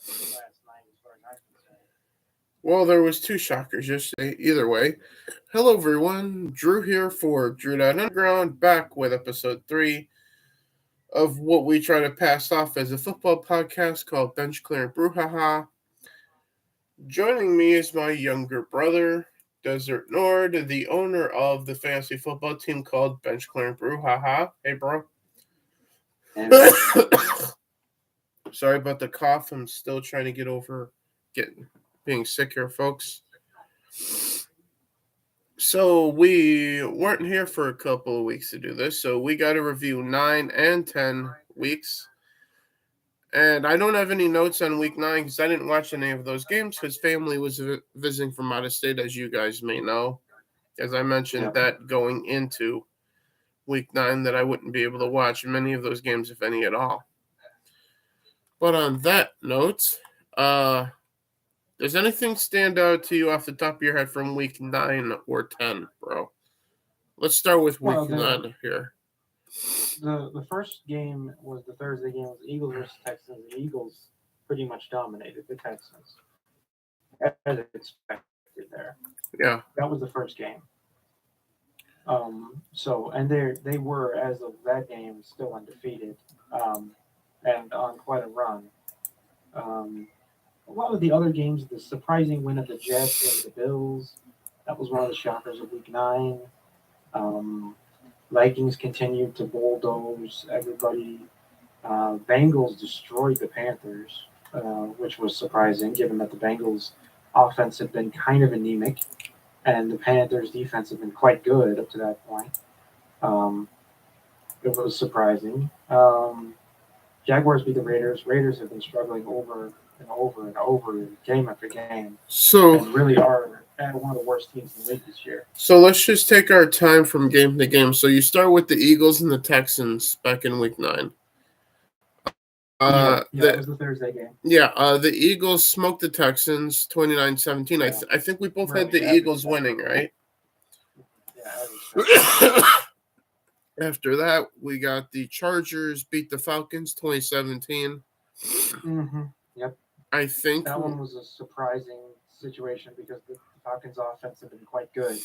last night, as far as I'm concerned. Well, there was two shockers yesterday. Either way, hello everyone. Drew here for Drew Down Underground, back with episode 3 of what we try to pass off as a football podcast called Bench Clear and Brouhaha. Joining me is my younger brother, Desert Nord, the owner of the fantasy football team called Bench Clear and Brouhaha. Hey, bro. And Sorry about the cough. I'm still trying to get over being sick here, folks. So we weren't here for a couple of weeks to do this, so we got to review 9 and 10 weeks. And I don't have any notes on week 9 because I didn't watch any of those games because family was visiting from out of state, as you guys may know. As I mentioned that going into week 9 that I wouldn't be able to watch many of those games, if any at all. But on that note, does anything stand out to you off the top of your head from week 9 or 10, bro? Let's start with week 9 here. the first game was the Thursday game was Eagles versus Texans. The Eagles pretty much dominated the Texans, as expected there. Yeah. That was the first game. And they were, as of that game, still undefeated, and on quite a run. A lot of the other games, the surprising win of the Jets over the Bills, that was one of the shockers of week 9. Vikings continued to bulldoze everybody. Bengals destroyed the Panthers, which was surprising given that the Bengals offense had been kind of anemic and the Panthers defense had been quite good up to that point. It was surprising. Jaguars beat the Raiders. Raiders have been struggling over and over and over, game after game, and really are one of the worst teams in the league this year. So let's just take our time from game to game. So you start with the Eagles and the Texans back in week 9. That was the Thursday game. Yeah, the Eagles smoked the Texans 29-17. Yeah. I think we both had the Eagles winning, right? Yeah. After that, we got the Chargers beat the Falcons 2017. Mm-hmm. Yep. I think that one was a surprising situation because the Falcons' offense had been quite good,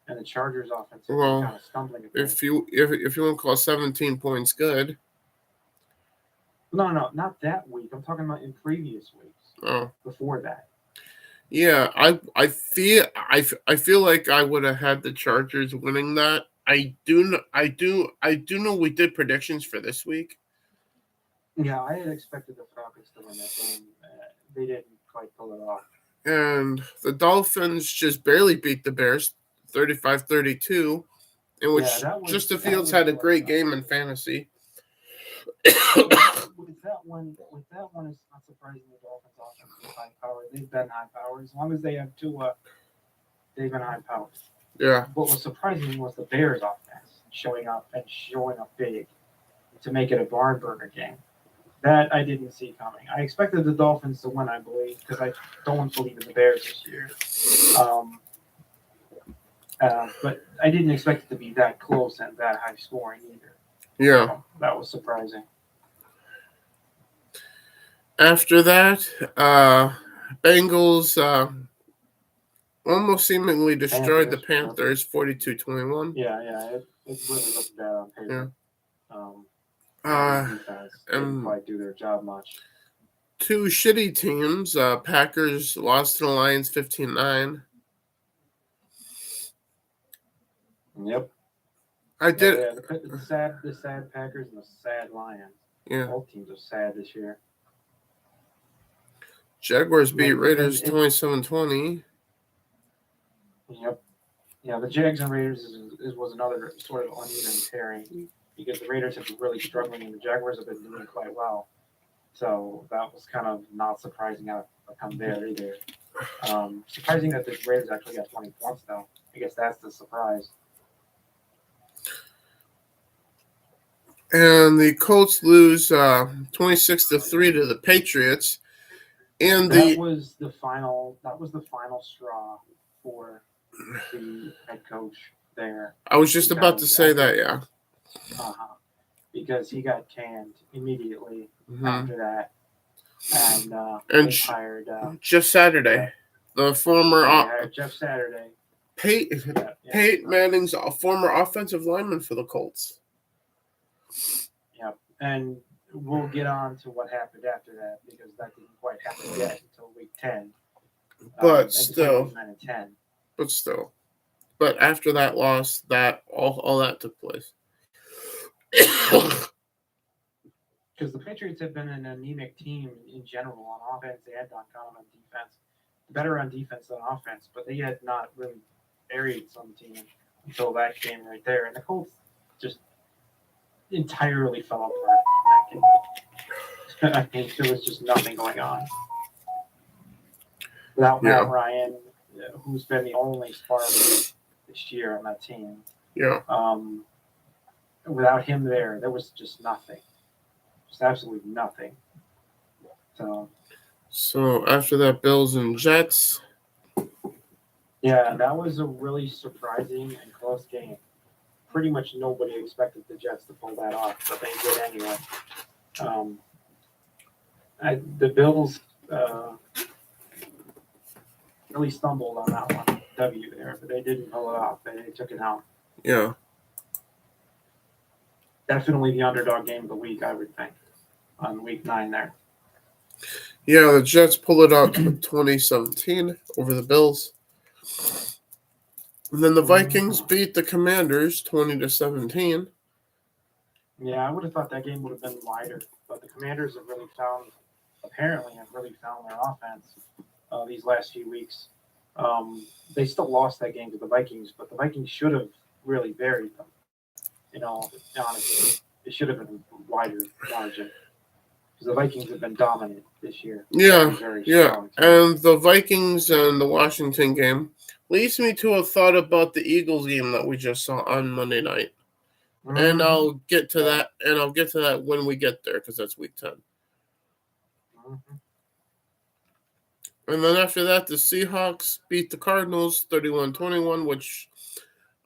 and the Chargers' offense had been kind of stumbling a bit. If you want to call 17 points good. No, not that week. I'm talking about in previous weeks. Oh. Before that. Yeah, I feel like I would have had the Chargers winning that. I do know we did predictions for this week. Yeah, I had expected the Falcons to win that game. They didn't quite pull it off. And the Dolphins just barely beat the Bears 35-32, in which Justin Fields had a great game in fantasy. With that one, it's not surprising the Dolphins' offense is high power. They've been high power. As long as they have Tua, they've been high power. Yeah. What was surprising was the Bears' offense showing up big to make it a barn burner game. That I didn't see coming. I expected the Dolphins to win, I believe, because I don't believe in the Bears this year. But I didn't expect it to be that close and that high scoring either. Yeah. So that was surprising. After that, Bengals almost seemingly destroyed the Panthers 42-21. Yeah, it really looked bad on paper. Didn't quite do their job much. Two shitty teams. Packers lost to the Lions 15-9. Yep. I did. Yeah, the sad Packers and the sad Lions. Yeah. Both teams are sad this year. Jaguars beat Raiders 27-20. Yep. Yeah, the Jags and Raiders was another sort of uneven pairing because the Raiders have been really struggling and the Jaguars have been doing quite well. So that was kind of not surprising outcome there either. Surprising that the Raiders actually got 20 points though. I guess that's the surprise. And the Colts lose 26-3 to the Patriots. And that was the final straw for the head coach there. I was just about to say that, yeah. Because he got canned immediately after that. and And they hired just Saturday, the former they hired Jeff Saturday. Peyton Manning's former offensive lineman for the Colts. Yeah, and we'll get on to what happened after that because that didn't quite happen yet until week 10. But still, week 9 and 10. But after that loss, that all that took place. Because the Patriots have been an anemic team in general on offense and on defense. Better on defense than offense, but they had not really buried some team until that game right there. And the Colts just entirely fell apart in that game. I think there was just nothing going on. Without Matt Ryan, who's been the only spark this year on that team. Yeah. Without him there was just nothing. Just absolutely nothing. So after that, Bills and Jets. Yeah, that was a really surprising and close game. Pretty much nobody expected the Jets to pull that off, but they did anyway. The Bills really stumbled on that one W there, but they didn't pull it off. They took it out. Yeah. Definitely the underdog game of the week, I would think, on week 9 there. Yeah, the Jets pull it out to 2017 over the Bills. And then the Vikings beat the Commanders 20-17. Yeah, I would have thought that game would have been wider, but the Commanders have really found their offense these last few weeks. They still lost that game to the Vikings, but the Vikings should have really buried them. Honestly, it should have been a wider margin because the Vikings have been dominant this year. Yeah, strong. And the Vikings and the Washington game leads me to a thought about the Eagles game that we just saw on Monday night. Mm-hmm. And I'll get to that, when we get there because that's week 10. Mm-hmm. And then after that, the Seahawks beat the Cardinals 31-21, which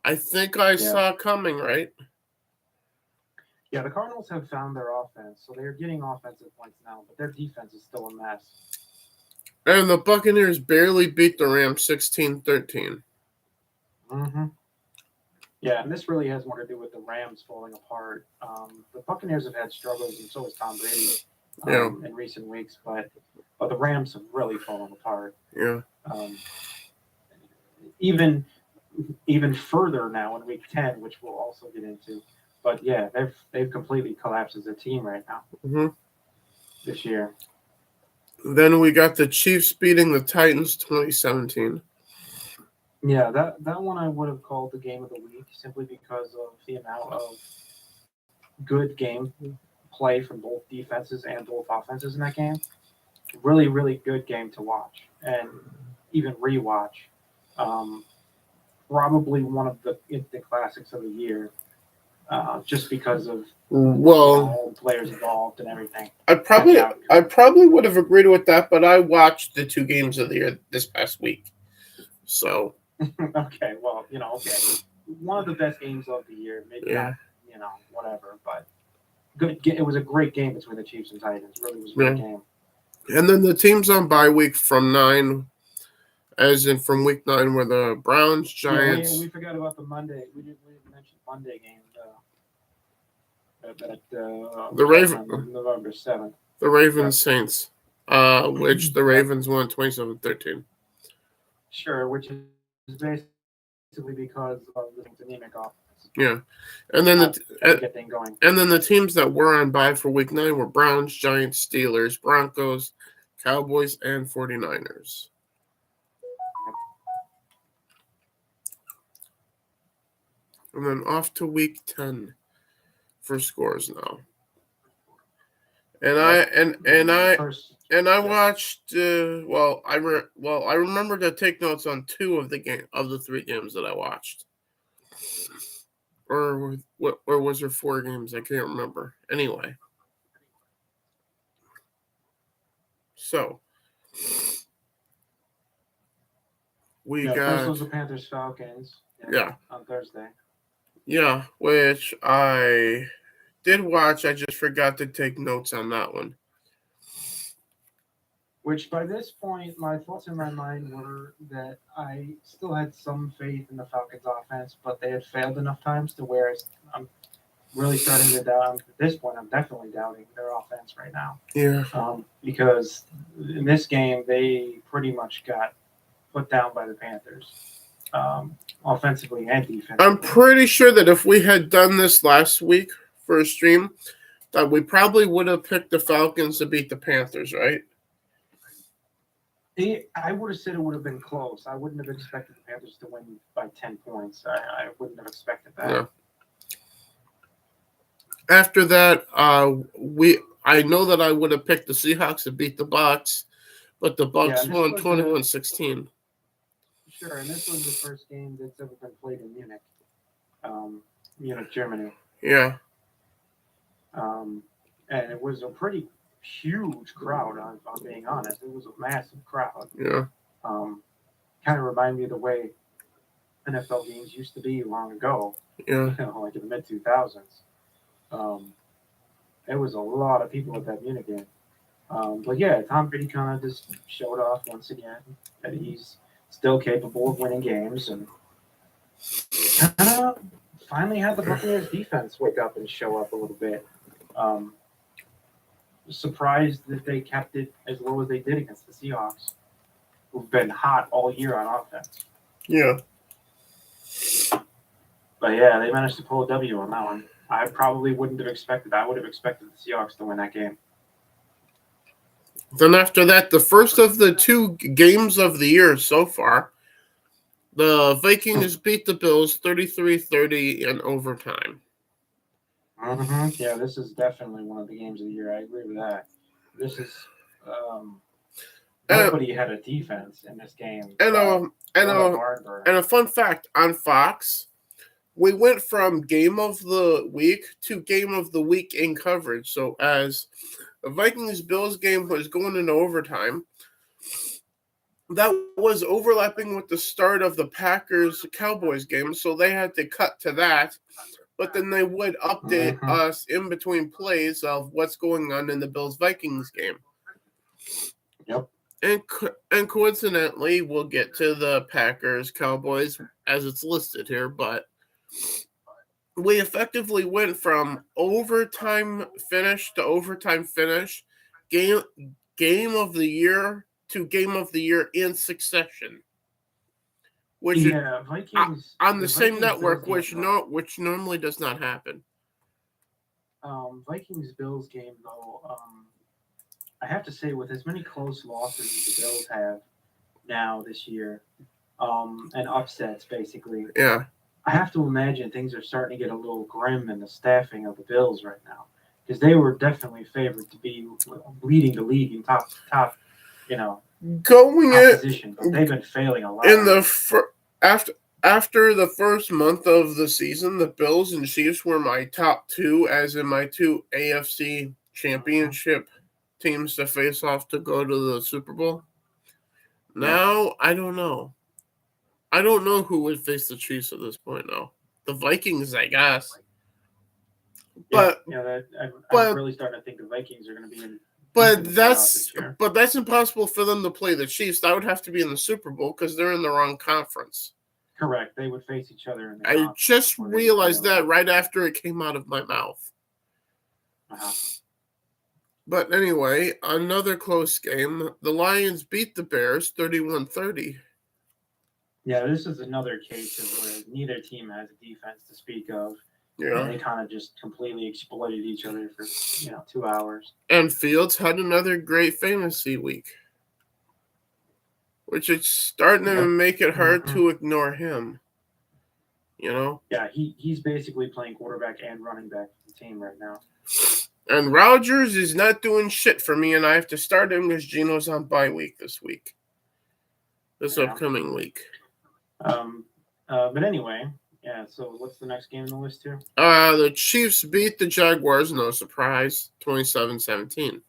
I think I saw coming, right? Yeah, the Cardinals have found their offense, so they're getting offensive points now, but their defense is still a mess. And the Buccaneers barely beat the Rams 16-13. Mm-hmm. Yeah, and this really has more to do with the Rams falling apart. The Buccaneers have had struggles, and so has Tom Brady in recent weeks, but the Rams have really fallen apart. Yeah. Even further now in week 10, which we'll also get into. But yeah, they've completely collapsed as a team right now this year. Then we got the Chiefs beating the Titans 2017. Yeah, that one I would have called the game of the week simply because of the amount of good game play from both defenses and both offenses in that game. Really, really good game to watch and even rewatch. Probably one of the classics of the year. Just because of all the players involved and everything. I probably would have agreed with that, but I watched the 2 games of the year this past week. So okay, well, one of the best games of the year, maybe not, whatever, but good. It was a great game between the Chiefs and Titans. It really was a great game. And then the teams on bye week from 9. As in from week 9 were the Browns, Giants. Yeah, we forgot about the Monday. We didn't mention Monday game. The Ravens, November 7th. The Ravens Saints, which the Ravens won 27-13. Sure, which is basically because of the anemic offense. Yeah, and then going. And then the teams that were on bye for week 9 were Browns, Giants, Steelers, Broncos, Cowboys, and 49ers. And then off to week 10 for scores now. And I watched. I remember to take notes on 2 of the 3 games that I watched. Or was there 4 games? I can't remember. Anyway, so we got. First was the Panthers Falcons. On Thursday. Yeah, which I did watch. I just forgot to take notes on that one. Which by this point, my thoughts in my mind were that I still had some faith in the Falcons' offense, but they had failed enough times to where I'm really starting to doubt. At this point, I'm definitely doubting their offense right now. Yeah. Because in this game, they pretty much got put down by the Panthers, offensively and defensively. I'm pretty sure that if we had done this last week for a stream, that we probably would have picked the Falcons to beat the Panthers, right? I would have said it would have been close. I wouldn't have expected the Panthers to win by 10 points. I wouldn't have expected that. Yeah. After that, I know that I would have picked the Seahawks to beat the Bucs, but the Bucs won 21-16. Sure, and this was the first game that's ever been played in Munich, Munich, Germany. Yeah. And it was a pretty huge crowd. I'm being honest, it was a massive crowd. Yeah. Kind of remind me of the way NFL games used to be long ago. Yeah. Like in the mid 2000s. There was a lot of people at that Munich game. But yeah, Tom Brady kind of just showed off once again that he's still capable of winning games, and kind of finally had the Buccaneers defense wake up and show up a little bit. Surprised that they kept it as low as they did against the Seahawks, who've been hot all year on offense. Yeah. But yeah, they managed to pull a W on that one. I probably wouldn't have expected. I would have expected the Seahawks to win that game. Then after that, the first of the two games of the year so far, the Vikings beat the Bills 33-30 in overtime. Mm-hmm. Yeah, this is definitely one of the games of the year. I agree with that. This is nobody had a defense in this game. And a fun fact on Fox, we went from game of the week to game of the week in coverage. So as the Vikings-Bills game was going into overtime, that was overlapping with the start of the Packers-Cowboys game, so they had to cut to that. But then they would update us in between plays of what's going on in the Bills-Vikings game. Yep. And coincidentally, we'll get to the Packers-Cowboys as it's listed here, but we effectively went from overtime finish to overtime finish, game of the year to game of the year in succession. Which Vikings on the same network, which normally does not happen. Vikings Bills game though, I have to say, with as many close losses as the Bills have now this year, and upsets basically. Yeah. I have to imagine things are starting to get a little grim in the staffing of the Bills right now, because they were definitely favored to be leading the league in top, position, but they've been failing a lot. In the after the first month of the season, the Bills and Chiefs were my top two, as in my two AFC championship teams to face off to go to the Super Bowl. Now, I don't know. I don't know who would face the Chiefs at this point now. The Vikings, I guess. I'm really starting to think the Vikings are going to be in. But that's impossible for them to play the Chiefs. That would have to be in the Super Bowl because they're in the wrong conference. Correct. They would face each other in the I just realized that right after it came out of my mouth. But anyway, another close game. The Lions beat the Bears 31-30. Yeah, this is another case of where neither team has a defense to speak of. Yeah. And they kind of just completely exploited each other for 2 hours. And Fields had another great fantasy week, which is starting to make it hard to ignore him. Yeah, he's basically playing quarterback and running back for the team right now. And Rodgers is not doing shit for me, and I have to start him because Gino's on bye week this upcoming week. But anyway, so what's the next game on the list here? The Chiefs beat the Jaguars, no surprise, 27-17.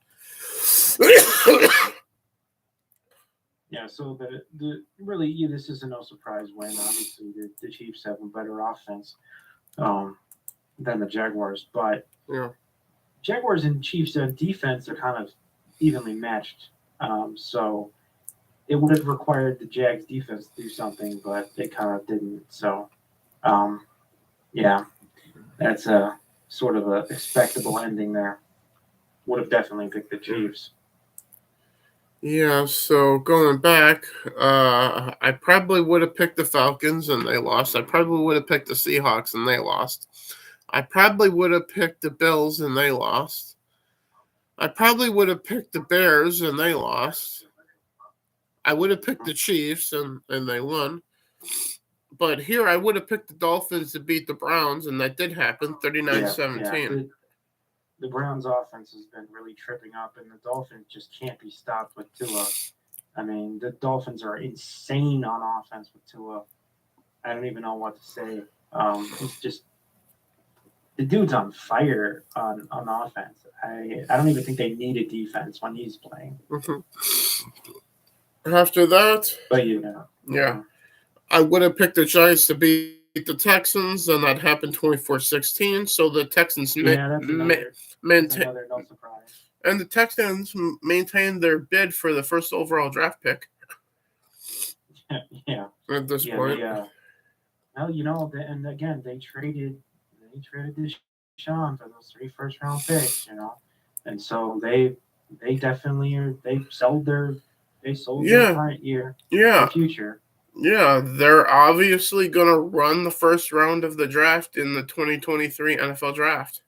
Yeah, so this is a no surprise win. Obviously, the Chiefs have a better offense than the Jaguars, but Jaguars and Chiefs defense are kind of evenly matched So it would have required the Jags defense to do something, but they kind of didn't. So, um, yeah, that's a sort of a expectable ending there. Would have definitely picked the Chiefs. Yeah, so going back, I probably would have picked the Falcons and they lost. I probably would have picked the Seahawks and they lost. I probably would have picked the Bills and they lost. I probably would have picked the Bears and they lost. I would have picked the Chiefs and they won. But here I would have picked the Dolphins to beat the Browns, and that did happen, 39-17. The Browns offense has been really tripping up, and the Dolphins just can't be stopped with Tua. I mean, the Dolphins are insane on offense with Tua. I don't even know what to say. He's just the dude's on fire on offense. I don't even think they need a defense when he's playing. After that, But yeah, I would have picked the Giants to beat the Texans, and that happened 24-16. So the Texans maintain, another no surprise. And the Texans maintained their bid for the first overall draft pick. Yeah. At this point. Well, and again, they traded Deshaun for those 3 first-round picks, and so they definitely they sold their current year, their future. Yeah, they're obviously gonna run the first round of the draft in the 2023 NFL draft.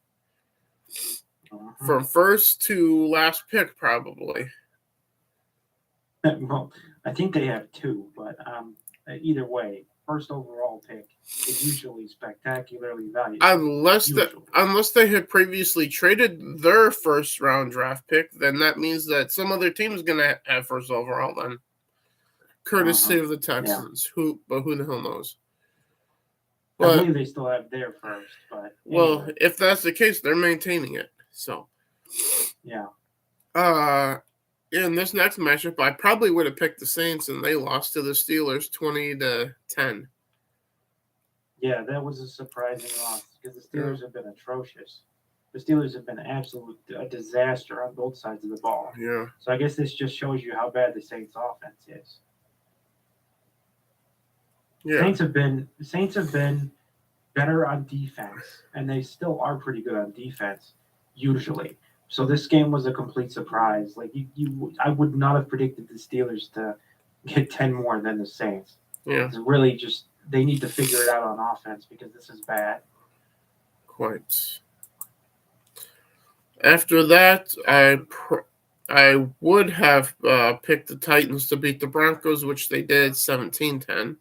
From first to last pick, probably. Well, I think they have 2, but either way, first overall pick is usually spectacularly valuable. Unless they had previously traded their first round draft pick, then that means that some other team is going to have first overall then. Courtesy of the Texans. Yeah. Who the hell knows? But, I believe they still have their first, but well, if that's the case, they're maintaining it. So yeah. In this next matchup, I probably would have picked the Saints, and they lost to the Steelers 20-10. Yeah, that was a surprising loss because the Steelers have been atrocious. The Steelers have been a disaster on both sides of the ball. Yeah. So I guess this just shows you how bad the Saints' offense is. Yeah. Saints have been better on defense, and they still are pretty good on defense usually. So this game was a complete surprise. Like I would not have predicted the Steelers to get 10 more than the Saints. Yeah. It's really just they need to figure it out on offense because this is bad. Quite. After that, I would have picked the Titans to beat the Broncos, which they did 17-10.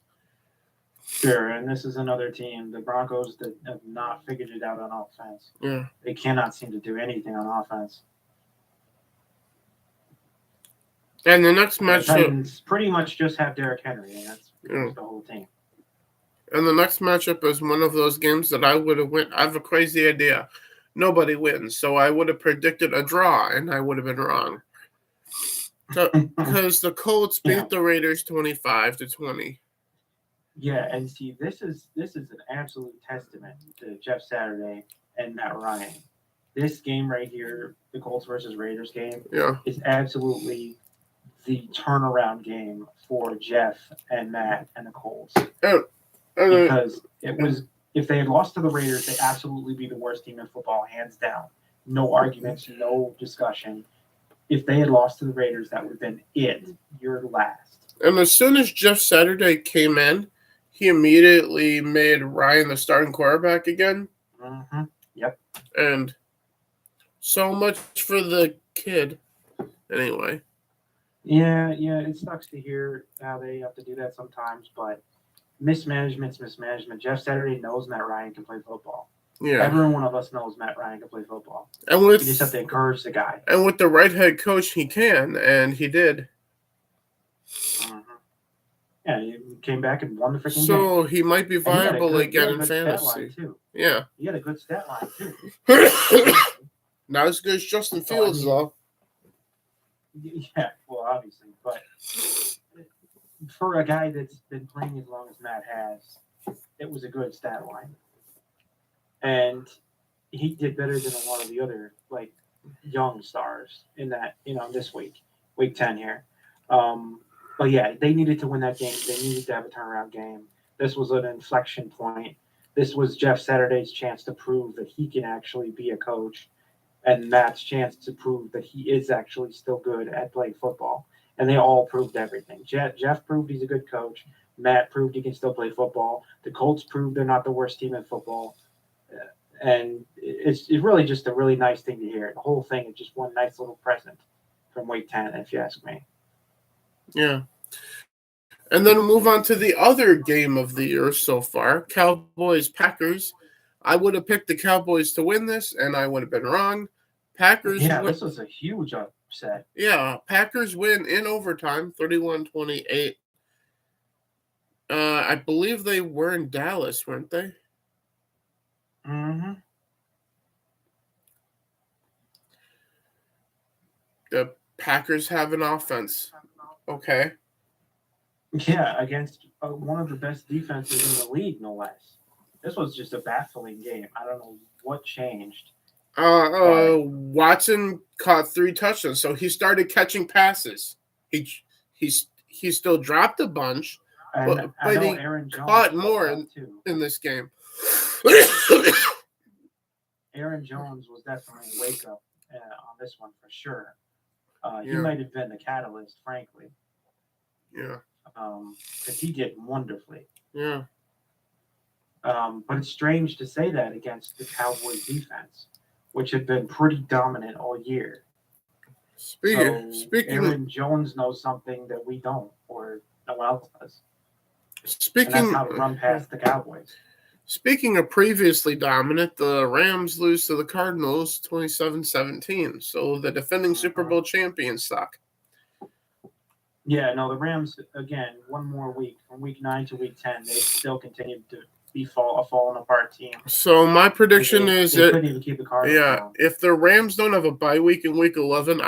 Sure, and this is another team, the Broncos, that have not figured it out on offense. Yeah. They cannot seem to do anything on offense. And the next matchup, the Titans pretty much just have Derrick Henry, and that's the whole team. And the next matchup is one of those games that I would have went. I have a crazy idea. Nobody wins, so I would have predicted a draw, and I would have been wrong. Because the Colts beat the Raiders 25-20. Yeah, and see, this is an absolute testament to Jeff Saturday and Matt Ryan. This game right here, the Colts versus Raiders game, is absolutely the turnaround game for Jeff and Matt and the Colts. Because it was, if they had lost to the Raiders, they'd absolutely be the worst team in football, hands down. No arguments, no discussion. If they had lost to the Raiders, that would have been it. You're last. And as soon as Jeff Saturday came in, he immediately made Ryan the starting quarterback again. Mm-hmm. Yep. And so much for the kid. Anyway. Yeah, it sucks to hear how they have to do that sometimes, but mismanagement's mismanagement. Jeff Saturday knows Matt Ryan can play football. Yeah. Every one of us knows Matt Ryan can play football. And you just have to encourage the guy. And with the right head coach, he can, and he did. Mm-hmm. Yeah, he came back and won the freaking game. So he might be viable again in fantasy. Too. Yeah. He had a good stat line, too. Not as good as Justin Fields, though. Yeah, well, obviously. But for a guy that's been playing as long as Matt has, it was a good stat line. And he did better than a lot of the other, young stars in that, this week. week 10 here. But yeah, they needed to win that game. They needed to have a turnaround game. This was an inflection point. This was Jeff Saturday's chance to prove that he can actually be a coach, and Matt's chance to prove that he is actually still good at playing football. And they all proved everything. Jeff proved he's a good coach. Matt proved he can still play football. The Colts proved they're not the worst team in football. And it's really just a really nice thing to hear. The whole thing is just one nice little present from week 10, if you ask me. Yeah. And then we'll move on to the other game of the year so far, Cowboys-Packers. I would have picked the Cowboys to win this, and I would have been wrong. This was a huge upset. Yeah, Packers win in overtime, 31-28. I believe they were in Dallas, weren't they? Mm-hmm. The Packers have an offense. Okay. Yeah, against one of the best defenses in the league, no less. This was just a baffling game. I don't know what changed. Watson caught 3 touchdowns, so he started catching passes. He still dropped a bunch, but he Aaron Jones caught more in this game. Aaron Jones was definitely a wake up on this one for sure. He Yeah. might have been the catalyst, frankly. Yeah. Because he did wonderfully. Yeah. But it's strange to say that against the Cowboys defense, which had been pretty dominant all year. Speaking Aaron Jones knows something that we don't, or no one else does. Speaking, and that's how to run past the Cowboys. Speaking of previously dominant, the Rams lose to the Cardinals 27-17. So the defending Super Bowl champions suck. Yeah, no, the Rams, again, one more week. From week 9 to week 10, they still continued to be a falling apart team. So my prediction is they couldn't even keep the Cardinals down. If the Rams don't have a bye week in week 11,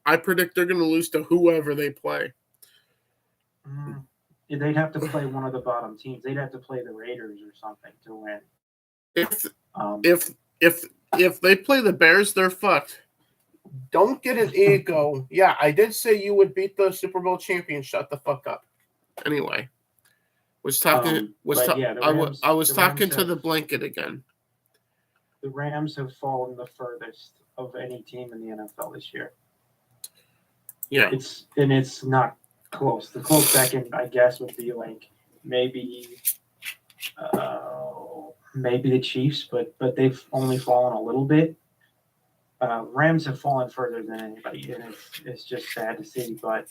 I predict they're going to lose to whoever they play. They'd have to play one of the bottom teams. They'd have to play the Raiders or something to win. If they play the Bears, they're fucked. Don't get an ego. Yeah, I did say you would beat the Super Bowl champion. Shut the fuck up. Anyway, I was talking to the blanket again. The Rams have fallen the furthest of any team in the NFL this year. Yeah, it's not close. The close second, I guess, would be like maybe the Chiefs, but they've only fallen a little bit. Rams have fallen further than anybody, and it's just sad to see. But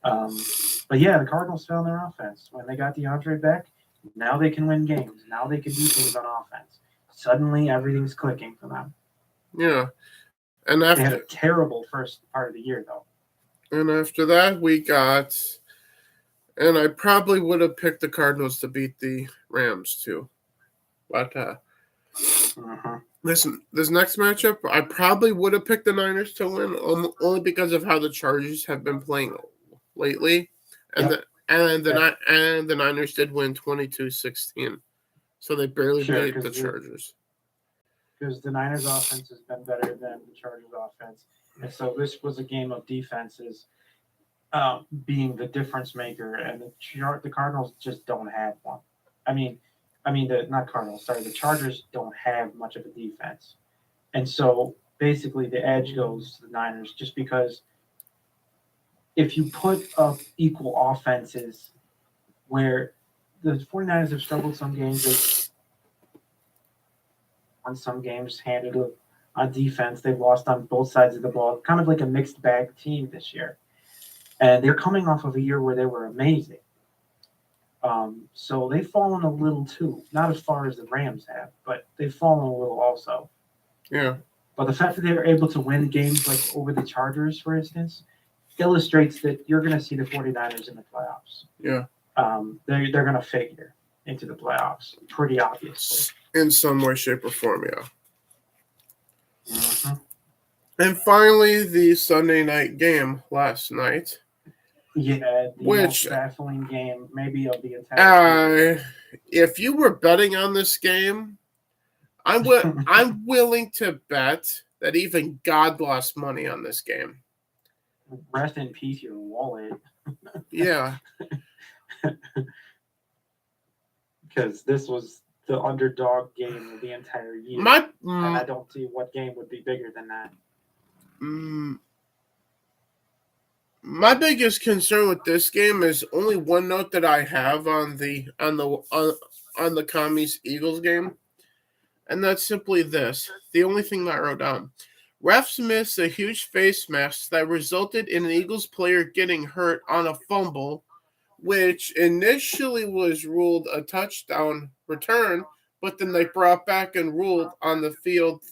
yeah, the Cardinals found their offense when they got DeAndre back. Now they can win games. Now they can do things on offense. Suddenly, everything's clicking for them. Yeah, and they had a terrible first part of the year, though. And after that, we got, and I probably would have picked the Cardinals to beat the Rams too, but this next matchup, I probably would have picked the Niners to win, only because of how the Chargers have been playing lately, and the Niners did win 22-16, so they barely beat the Chargers. Because the Niners' offense has been better than the Chargers' offense, and so this was a game of defenses being the difference maker, and the Cardinals just don't have one. The Chargers don't have much of a defense. And so basically the edge goes to the Niners just because if you put up equal offenses where the 49ers have struggled some games, on some games handled on defense, they've lost on both sides of the ball, kind of like a mixed bag team this year. And they're coming off of a year where they were amazing. So they've fallen a little too, not as far as the Rams have, but they've fallen a little also. Yeah. But the fact that they were able to win games like over the Chargers, for instance, illustrates that you're going to see the 49ers in the playoffs. Yeah. They're going to figure into the playoffs, pretty obviously. In some way, shape, or form, yeah. Mm-hmm. And finally, the Sunday night game last night. Yeah, the most baffling game maybe of the entire season. If you were betting on this game, I'm willing to bet that even God lost money on this game. rest in peace, your wallet. Yeah. Because this was the underdog game of the entire year. And I don't see what game would be bigger than that. My biggest concern with this game is only one note that I have on the Commies Eagles game, and that's simply this: the only thing that I wrote down. Refs missed a huge face mask that resulted in an Eagles player getting hurt on a fumble, which initially was ruled a touchdown return, but then they brought back and ruled on the field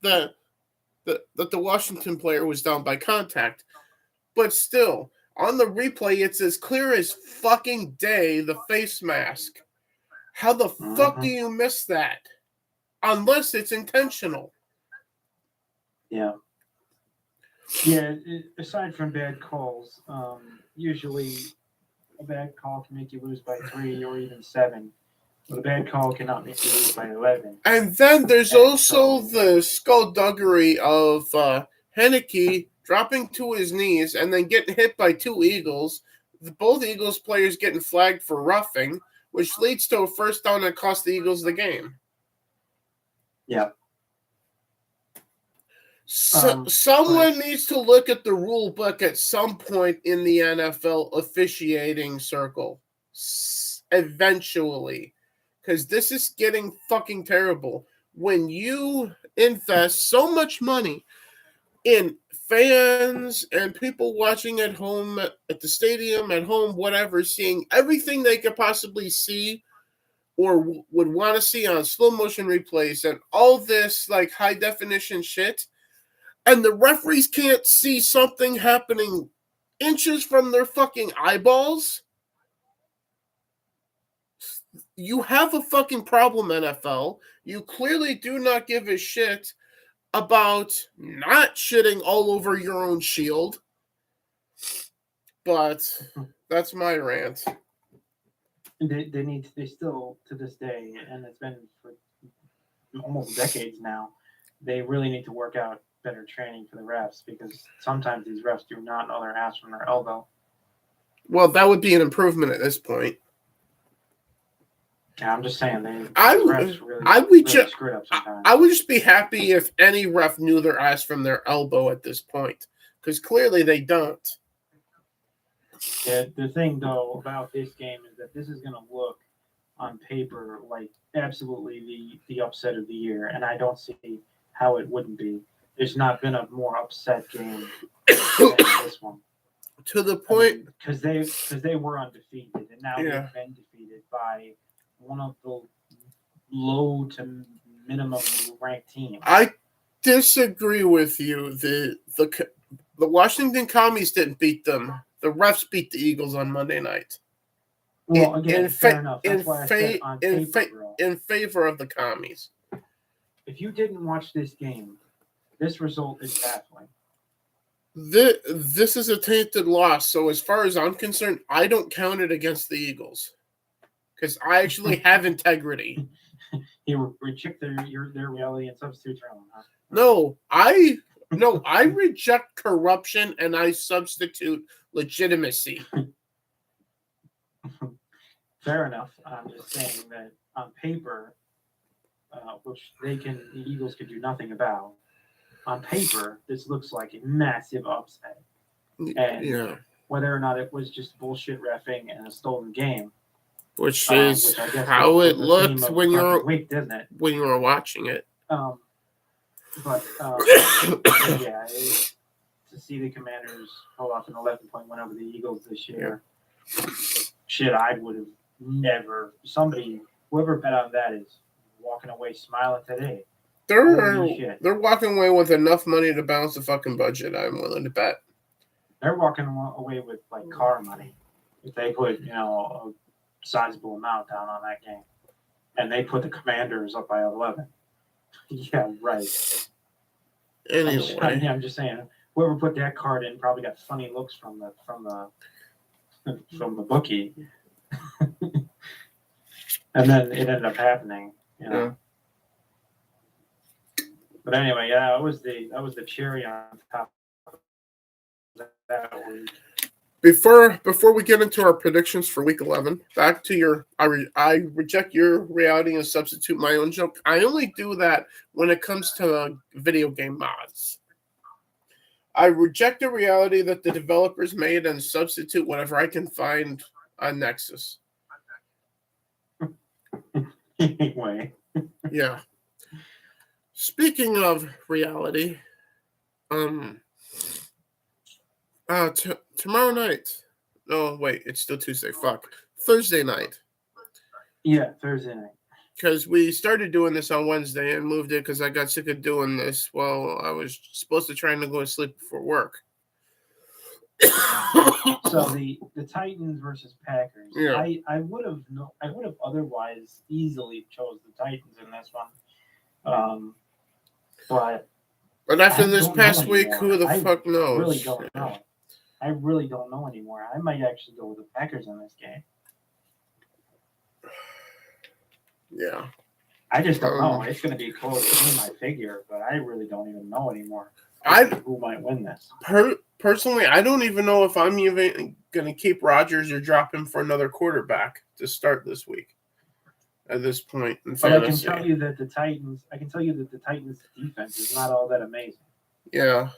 that the Washington player was down by contact. But still, on the replay, it's as clear as fucking day, the face mask. How the fuck do you miss that? Unless it's intentional. Yeah. Yeah, aside from bad calls, usually a bad call can make you lose by 3 or even 7. But a bad call cannot make you lose by 11. And then there's also the skullduggery of Henneke dropping to his knees and then getting hit by 2 Eagles. Both Eagles players getting flagged for roughing, which leads to a first down that cost the Eagles the game. Yeah. Someone needs to look at the rule book at some point in the NFL officiating circle. Eventually. Because this is getting fucking terrible. When you invest so much money in fans and people watching at home, at the stadium, at home, whatever, seeing everything they could possibly see or would want to see on slow motion replays and all this like high definition shit, and the referees can't see something happening inches from their fucking eyeballs, you have a fucking problem, NFL. You clearly do not give a shit about not shitting all over your own shield. But that's my rant. They still, to this day, and it's been for almost decades now, they really need to work out better training for the refs, because sometimes these refs do not know their ass from their elbow. Well, that would be an improvement at this point. Yeah, I'm just saying, refs really screwed up sometimes. I would just be happy if any ref knew their ass from their elbow at this point, because clearly they don't. Yeah, the thing, though, about this game is that this is going to look on paper like absolutely the upset of the year, and I don't see how it wouldn't be. There's not been a more upset game than this one. To the point, because they were undefeated, and now they've been defeated by one of the low to minimum ranked teams. I disagree with you. The Washington Commies didn't beat them. The refs beat the Eagles on Monday night. Well, again, fair enough. That's why I said on paper, in favor of the Commies. If you didn't watch this game, this result is baffling. This is a tainted loss, so as far as I'm concerned, I don't count it against the Eagles, because I actually have integrity. You reject their reality and substitute your own, huh? No, I reject corruption and I substitute legitimacy. Fair enough. I'm just saying that on paper, which the Eagles could do nothing about. On paper, this looks like a massive upset. And whether or not it was just bullshit reffing and a stolen game, which is how it looked when you were watching it. But yeah, to see the Commanders pull off an 11-point win over the Eagles this year, shit, I would have never. Whoever bet on that is walking away smiling today. They're walking away with enough money to balance the fucking budget. I'm willing to bet. They're walking away with like car money if they put a sizable amount down on that game, and they put the Commanders up by 11. Yeah, right. Anyway, I'm just saying, whoever put that card in probably got funny looks from the bookie, and then it ended up happening. Yeah. But anyway, that was the cherry on top that week. Before we get into our predictions for Week 11, back to your I reject your reality and substitute my own joke. I only do that when it comes to video game mods. I reject the reality that the developers made and substitute whatever I can find on Nexus. Anyway. Yeah. Speaking of reality, tomorrow night. No, wait, it's still Tuesday. Fuck. Thursday night. Yeah, Thursday night. Because we started doing this on Wednesday and moved it because I got sick of doing this while I was supposed to try and go to sleep before work. So the Titans versus Packers. Yeah. I would have otherwise easily chose the Titans in this one. But after I this don't know past week, anymore. who the I fuck knows? really don't know. I really don't know anymore. I might actually go with the Packers in this game. Yeah. I just don't know. It's going to be a close game, I figure, but I really don't even know anymore who might win this. Personally, I don't even know if I'm even going to keep Rodgers or drop him for another quarterback to start this week. At this point in but fantasy. I can tell you that the Titans defense is not all that amazing. Yeah.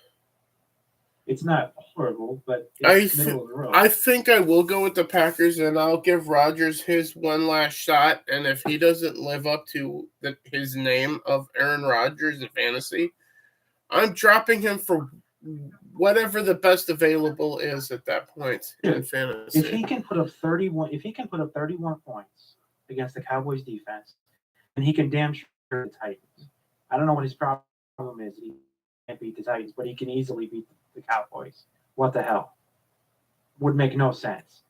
It's not horrible, but it's middle of the road. I think I will go with the Packers, and I'll give Rodgers his one last shot. And if he doesn't live up to his name of Aaron Rodgers in fantasy, I'm dropping him for whatever the best available is at that point in fantasy. If he can put up 31 points against the Cowboys defense, and he can damn sure beat the Titans. I don't know what his problem is. He can't beat the Titans, but he can easily beat the Cowboys. What the hell? Would make no sense.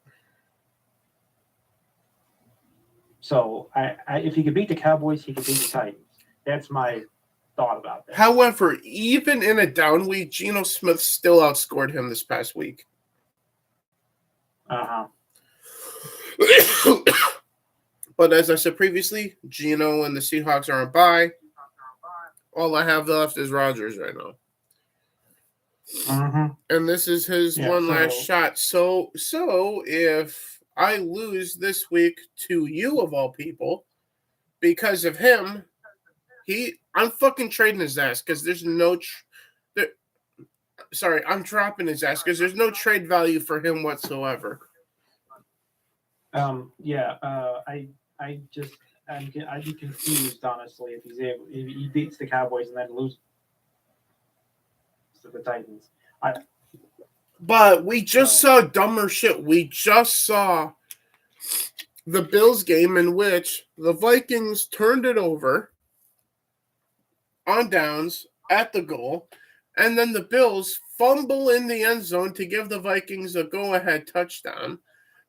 So if he could beat the Cowboys, he could beat the Titans. That's my thought about that. However, even in a down week, Geno Smith still outscored him this past week. But as I said previously, Geno and the Seahawks are on bye. All I have left is Rodgers right now. And this is his last shot. So if I lose this week to you of all people, because of him, I'm fucking trading his ass because there's no I'm dropping his ass because there's no trade value for him whatsoever. I'd be confused honestly if he beats the Cowboys and then loses to the Titans. But we just saw dumber shit. We just saw the Bills game in which the Vikings turned it over on downs at the goal, and then the Bills fumble in the end zone to give the Vikings a go-ahead touchdown.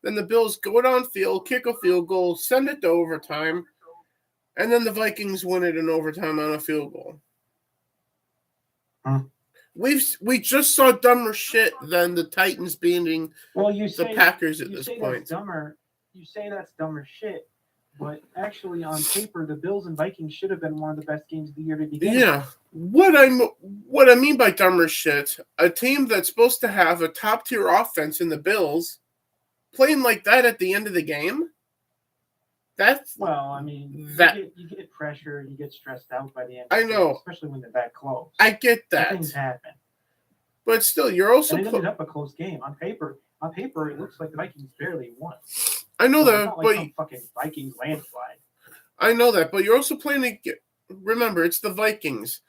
Then the Bills go downfield, kick a field goal, send it to overtime, and then the Vikings win it in overtime on a field goal. We just saw dumber shit than the Titans beating the Packers at this point. You say that's dumber shit, but actually on paper, the Bills and Vikings should have been one of the best games of the year to begin with. Yeah. What I mean by dumber shit, a team that's supposed to have a top-tier offense in the Bills playing like that at the end of the game? You get pressure, you get stressed out by the end of the game, especially when they're that close. I get that. Things happen. But still, you're also... And it ended up a close game. On paper, it looks like the Vikings barely won. I know that, it's not like some fucking Vikings landslide. I know that, but you're also playing... Remember, it's the Vikings.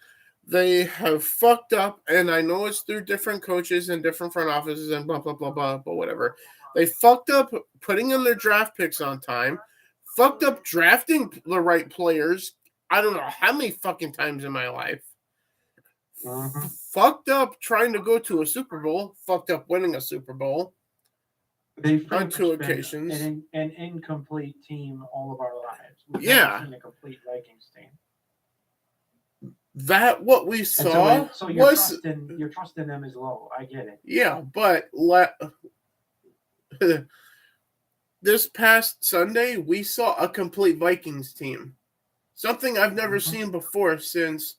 They have fucked up, and I know it's through different coaches and different front offices and blah, blah, blah, blah, but whatever. They fucked up putting in their draft picks on time, fucked up drafting the right players, I don't know how many fucking times in my life, fucked up trying to go to a Super Bowl, fucked up winning a Super Bowl. They've on two occasions. An incomplete team all of our lives. We've never seen a complete Vikings team. That what we saw so your trust in them is low. I get it. Yeah, but this past Sunday we saw a complete Vikings team. Something I've never seen before since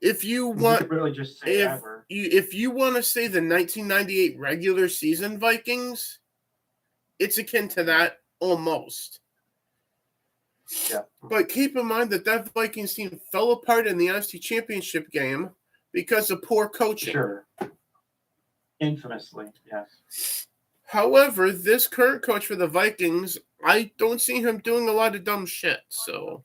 if you You want, could really just say ever. if you want to say the 1998 regular season Vikings, it's akin to that almost. Yeah. But keep in mind that Vikings team fell apart in the NFC Championship game because of poor coaching. Sure. Infamously, yes. However, this current coach for the Vikings, I don't see him doing a lot of dumb shit. So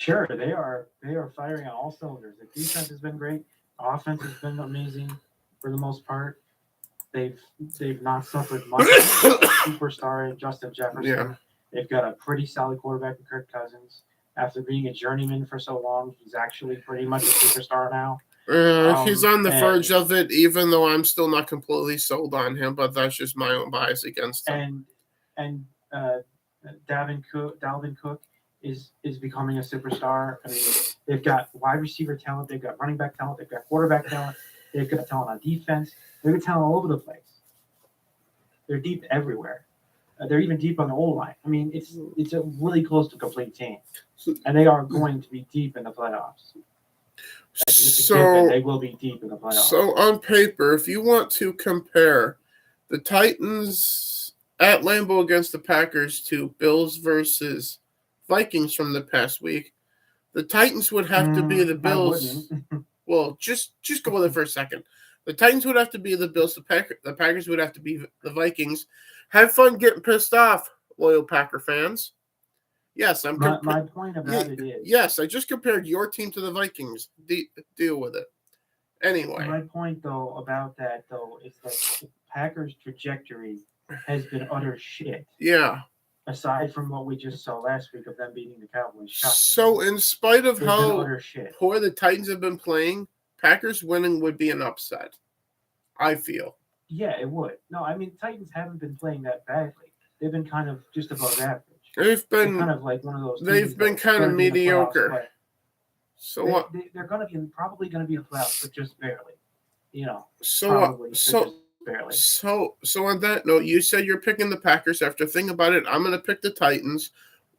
Sure, they are firing on all cylinders. The defense has been great. Offense has been amazing for the most part. They've not suffered much. Superstar Justin Jefferson. Yeah. They've got a pretty solid quarterback in Kirk Cousins. After being a journeyman for so long, he's actually pretty much a superstar now. He's on the verge of it, even though I'm still not completely sold on him. But that's just my own bias against him. And Dalvin Cook is becoming a superstar. I mean, they've got wide receiver talent, they've got running back talent, they've got quarterback talent, they've got talent on defense, they've got talent all over the place. They're deep everywhere. They're even deep on the O line. I mean, it's a really close to complete team, and they are going to be deep in the playoffs. So they will be deep in the playoffs. So on paper, if you want to compare the Titans at Lambeau against the Packers to Bills versus Vikings from the past week, the Titans would have to be the Bills. Well, just go with it for a second. The Titans would have to be the Bills. The Packers would have to be the Vikings. Have fun getting pissed off, loyal Packer fans. Yes, my point about it is. Yes, I just compared your team to the Vikings. Deal with it. Anyway. My point, though, about that, though, is that the Packers' trajectory has been utter shit. Yeah. Aside from what we just saw last week of them beating the Cowboys. So, in spite of how poor the Titans have been playing, Packers winning would be an upset, I feel. Yeah, it would. No, I mean, Titans haven't been playing that badly. They've been kind of just above average. They're kind of like one of those. They've been kind of mediocre. So what? They're going to be probably going to be in playoffs, but just barely. You know. Barely. So on that note, you said you're picking the Packers. After thinking about it, I'm going to pick the Titans,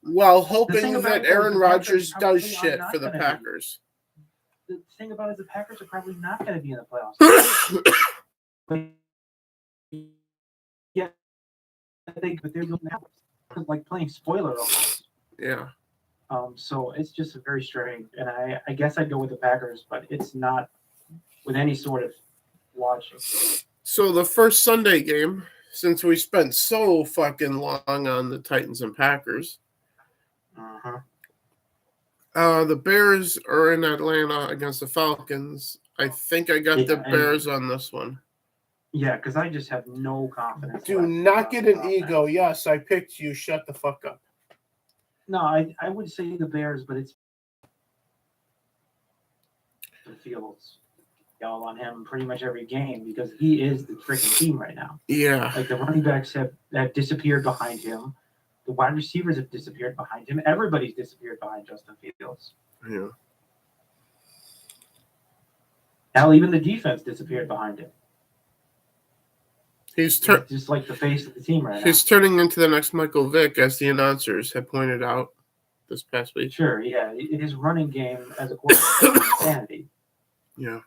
while hoping that Aaron Rodgers does shit for the Packers. The thing about it is the Packers are probably not going to be in the playoffs. Yeah, but they're like playing spoiler almost. Yeah. So it's just very strange, and I guess I'd go with the Packers, but it's not with any sort of watching. So the first Sunday game, since we spent so fucking long on the Titans and Packers, the Bears are in Atlanta against the Falcons. I think I got the Bears on this one. Yeah, because I just have no confidence. Do not get an ego. Yes, I picked you. Shut the fuck up. No, I would say the Bears, but it's the Fields. Y'all on him pretty much every game because he is the freaking team right now. Yeah. Like the running backs have disappeared behind him. The wide receivers have disappeared behind him. Everybody's disappeared behind Justin Fields. Yeah. Hell, even the defense disappeared behind him. He's just like the face of the team right now. He's turning into the next Michael Vick, as the announcers have pointed out this past week. Sure, yeah. His running game as a quarterback is insanity. Yeah.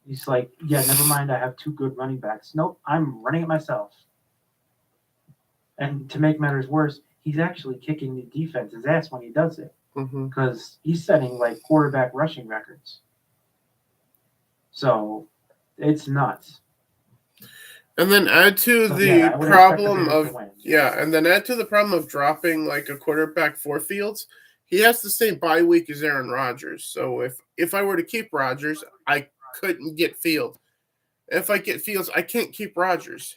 He's like, yeah, never mind, I have two good running backs. Nope, I'm running it myself. And to make matters worse, he's actually kicking the defense's ass when he does it. Because he's setting, like, quarterback rushing records. So, it's nuts. And then add to the problem of add to the problem of dropping like a quarterback for Fields. He has the same bye week as Aaron Rodgers. So if I were to keep Rodgers, I couldn't get Fields. If I get Fields, I can't keep Rodgers.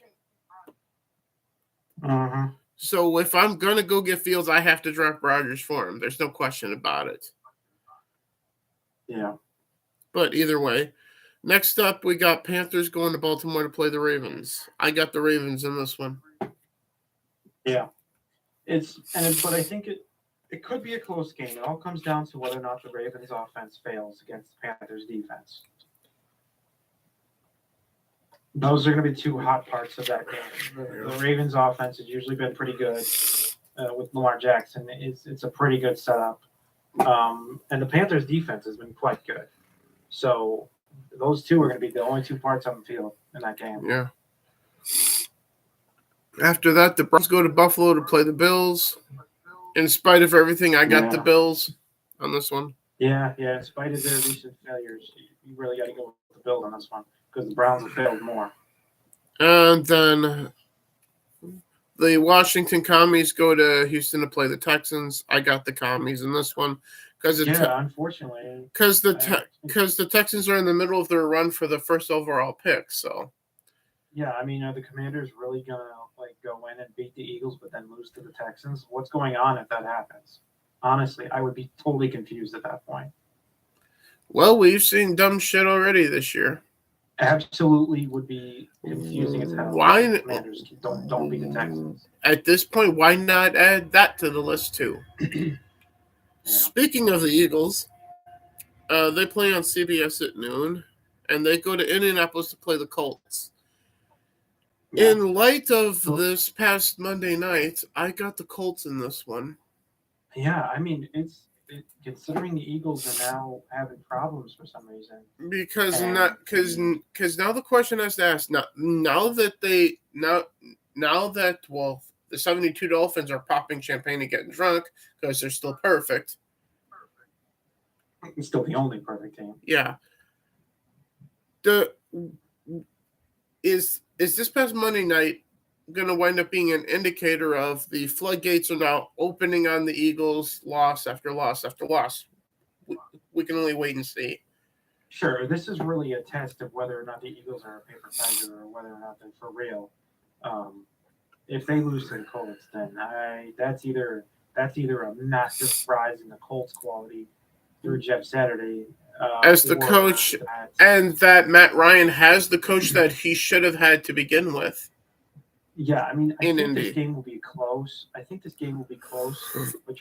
So if I'm gonna go get Fields, I have to drop Rodgers for him. There's no question about it. Yeah. But either way. Next up, we got Panthers going to Baltimore to play the Ravens. I got the Ravens in this one. Yeah. But I think it could be a close game. It all comes down to whether or not the Ravens offense fails against the Panthers defense. Those are going to be two hot parts of that game. The Ravens offense has usually been pretty good with Lamar Jackson. It's a pretty good setup. And the Panthers' defense has been quite good. So those two are going to be the only two parts on the field in that game. Yeah. After that, the Browns go to Buffalo to play the Bills. In spite of everything, I got the Bills on this one. Yeah. In spite of their recent failures, you really got to go with the Bills on this one because the Browns have failed more. And then the Washington Commies go to Houston to play the Texans. I got the Commies in this one because unfortunately, because the Texans are in the middle of their run for the first overall pick. So yeah, I mean, are the Commanders really gonna go in and beat the Eagles, but then lose to the Texans? What's going on if that happens? Honestly, I would be totally confused at that point. Well, we've seen dumb shit already this year. Absolutely would be confusing as hell. Why the Commanders don't beat the Texans? At this point, why not add that to the list too? Yeah. Speaking of the Eagles, they play on CBS at noon, and they go to Indianapolis to play the Colts. Yeah. In light of this past Monday night, I got the Colts in this one. Yeah, I mean, considering the Eagles are now having problems for some reason. Because now the question has to ask now that the 72 Dolphins are popping champagne and getting drunk because they're still perfect. It's still the only perfect team. Yeah. Is this past Monday night going to wind up being an indicator of the floodgates are now opening on the Eagles, loss after loss after loss? We can only wait and see. Sure, this is really a test of whether or not the Eagles are a paper tiger or whether or not they're for real. If they lose to the Colts, then that's either a massive rise in the Colts quality through Jeff Saturday as the coach, and that Matt Ryan has the coach that he should have had to begin with. Yeah, I mean, I think this game will be close. But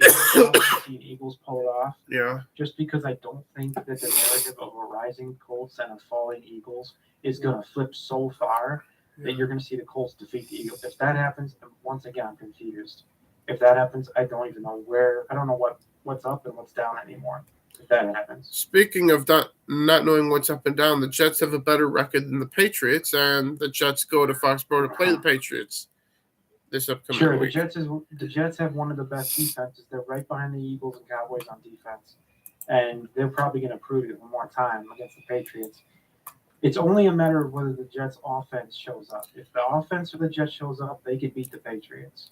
you're going to see the Eagles pull it off. Yeah. Just because I don't think that the narrative of a rising Colts and a falling Eagles is going to flip so far that you're going to see the Colts defeat the Eagles. If that happens, once again, I'm confused. If that happens, I don't even know I don't know what's up and what's down anymore. If that happens. Speaking of not knowing what's up and down, the Jets have a better record than the Patriots, and the Jets go to Foxborough to play the Patriots this upcoming week. The Jets have one of the best defenses. They're right behind the Eagles and Cowboys on defense, and they're probably going to prove it one more time against the Patriots. It's only a matter of whether the Jets' offense shows up. If the offense of the Jets shows up, they could beat the Patriots.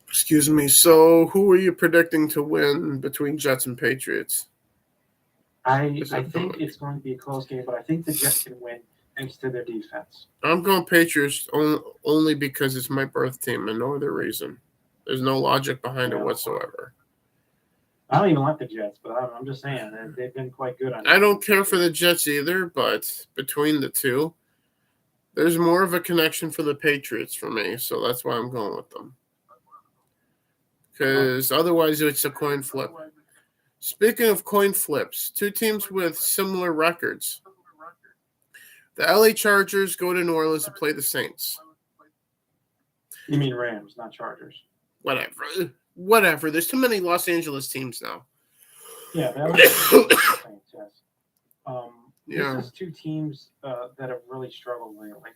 Excuse me. So, who are you predicting to win between Jets and Patriots? I think it's going to be a close game, but I think the Jets can win thanks to their defense. I'm going Patriots only because it's my birth team and no other reason. There's no logic behind it whatsoever. I don't even like the Jets, but I'm just saying that they've been quite good on it. I don't care for the Jets either, but between the two, there's more of a connection for the Patriots for me, so that's why I'm going with them. Because otherwise it's a coin flip. Speaking of coin flips, two teams with similar records. The LA Chargers go to New Orleans to play the Saints. You mean Rams, not Chargers. Whatever. There's too many Los Angeles teams now. Yeah, that was the Saints, yes. This is two teams that have really struggled lately.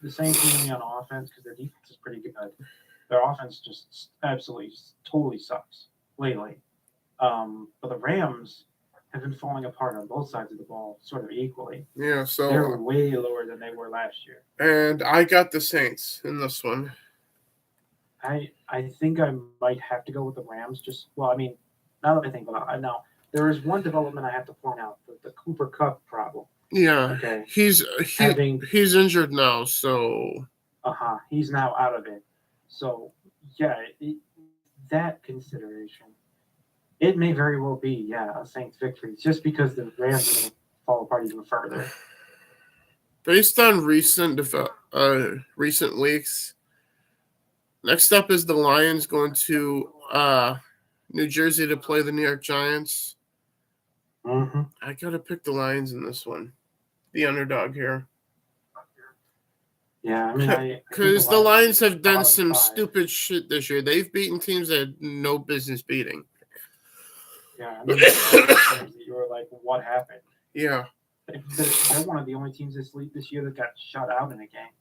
The Saints mainly on offense because their defense is pretty good. Their offense just absolutely, totally sucks lately. But the Rams have been falling apart on both sides of the ball sort of equally. Yeah, so they're way lower than they were last year. And I got the Saints in this one. I think I might have to go with the Rams. Now that I think about it, now there is one development I have to point out: the Cooper Kupp problem. Yeah, okay. He's injured now, so he's now out of it. So yeah, that consideration, it may very well be a Saints victory just because the Rams are going to fall apart even further. Based on recent weeks. Next up is the Lions going to New Jersey to play the New York Giants. Mm-hmm. I got to pick the Lions in this one. The underdog here. Yeah, I mean, because the Lions have done some stupid shit this year. They've beaten teams that had no business beating. Yeah, I mean, that you were like, what happened? Yeah. They're one of the only teams this year that got shut out in a game.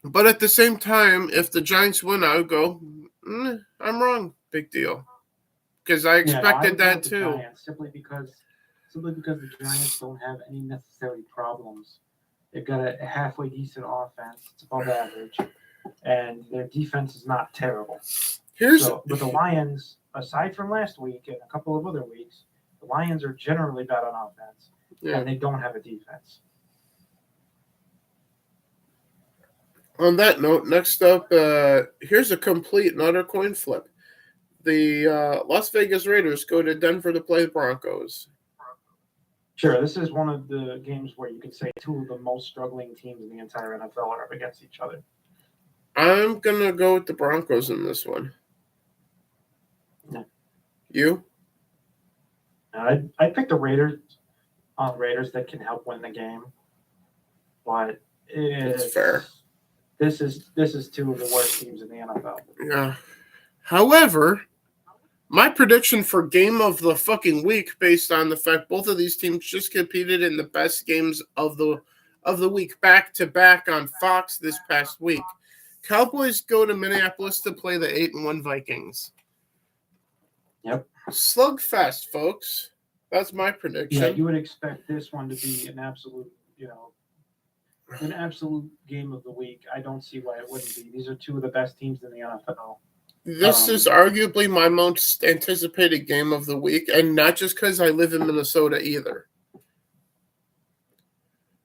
But at the same time, if the Giants win, I would go, I'm wrong. Big deal. Because I expected that too. Giants, simply because the Giants don't have any necessary problems. They've got a halfway decent offense. It's above average. And their defense is not terrible. So with the Lions, aside from last week and a couple of other weeks, the Lions are generally bad on offense. Yeah. And they don't have a defense. On that note, next up, here's a complete and utter coin flip. The Las Vegas Raiders go to Denver to play the Broncos. Sure, this is one of the games where you could say two of the most struggling teams in the entire NFL are up against each other. I'm going to go with the Broncos in this one. Yeah. You? I picked the Raiders that can help win the game. But it's fair. This is two of the worst teams in the NFL. Yeah. However, my prediction for game of the fucking week, based on the fact both of these teams just competed in the best games of the week back to back on Fox this past week. Cowboys go to Minneapolis to play the 8-1 Vikings. Yep. Slugfest, folks. That's my prediction. Yeah, you would expect this one to be an absolute, an absolute game of the week. I don't see why it wouldn't be. These are two of the best teams in the NFL. This is arguably my most anticipated game of the week, and not just because I live in Minnesota either.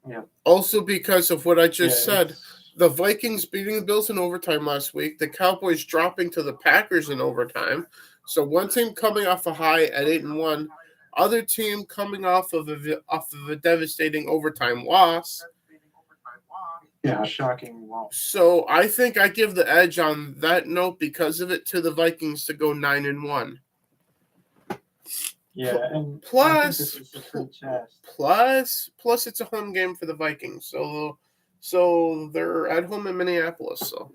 Yeah. Also because of what I just said. The Vikings beating the Bills in overtime last week, the Cowboys dropping to the Packers in overtime. So one team coming off a high at 8-1, other team coming off of a devastating overtime loss. Yeah, shocking loss. So I think I give the edge on that note because of it to the Vikings to go 9-1. Yeah, and plus it's a free chest. Plus it's a home game for the Vikings. So they're at home in Minneapolis. So